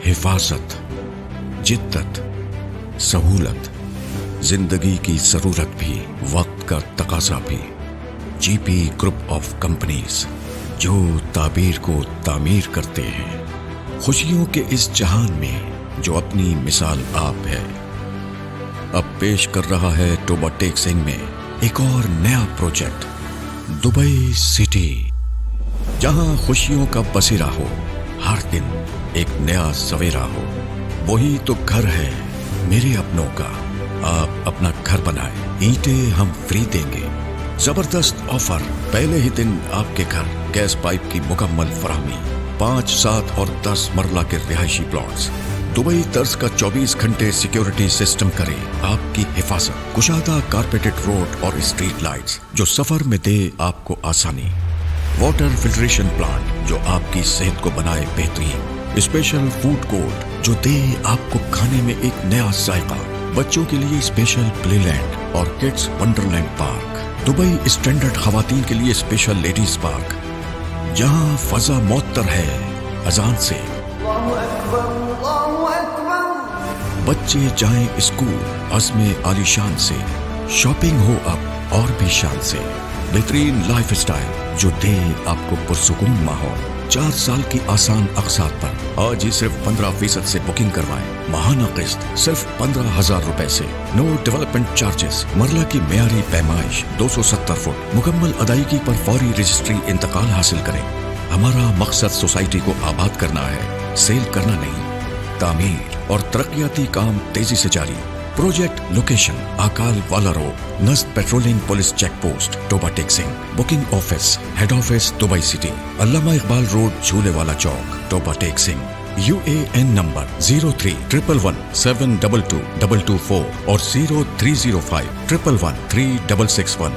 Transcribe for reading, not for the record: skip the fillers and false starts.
हिफाजत, जिद्दत, सहूलत, जिंदगी की जरूरत भी, वक्त का तकाजा भी। जीपी ग्रुप ऑफ कंपनीज, जो ताबीर को तामीर करते हैं। खुशियों के इस जहान में जो अपनी मिसाल आप है, अब पेश कर रहा है टोबा टेक सिंह में एक और नया प्रोजेक्ट, दुबई सिटी, जहां खुशियों का बसेरा हो, हर दिन एक नया सवेरा हो। वही तो घर है मेरे अपनों का, आप अपना घर बनाए, ईंटें हम फ्री देंगे। जबरदस्त ऑफर, पहले ही दिन आपके घर गैस पाइप की मुकम्मल फराहमी, 5, 7 और 10 मरला के रिहायशी प्लॉट्स। दुबई तर्ज का 24 घंटे सिक्योरिटी सिस्टम करे आपकी हिफाजत। कुशादा कारपेटेड रोड और स्ट्रीट लाइट्स जो सफर में दे आपको आसानी। वाटर फिल्ट्रेशन प्लांट जो आपकी सेहत को बनाए बेहतरीन। स्पेशल फूड कोर्ट जो दे आपको खाने में एक नया जायका। बच्चों के लिए स्पेशल प्ले लैंड और kids wonderland park. Dubai standard खवातीन के लिए स्पेशल लेडीज पार्क, जहां फजा मौतर है अजान से। बच्चे जाएं स्कूल अज़्मे आलीशान से। शॉपिंग हो अब और भी शान से। बेहतरीन लाइफ स्टाइल जो दे आपको पुरसुकून माहौल। 4 साल की आसान अक़सात पर आज ही सिर्फ 15% से बुकिंग करवाएं। महाना किस्त सिर्फ 15,000 रुपए से। No development charges. मरला की मेयारी पैमाइश 270 फुट। मुकम्मल अदायगी पर फौरी रजिस्ट्री इंतकाल हासिल करें। हमारा मकसद सोसाइटी को आबाद करना है, सेल करना नहीं। तामीर और तरक्याती काम तेजी से जारी। Project location Akal Wala Road, नज़द patrolling police check post, Toba Tek Singh. Booking office, head office Dubai City, Allama Iqbal Road, Jhule Wala Chowk, Toba Tek Singh. UAN number 031117222224 और 030511136661।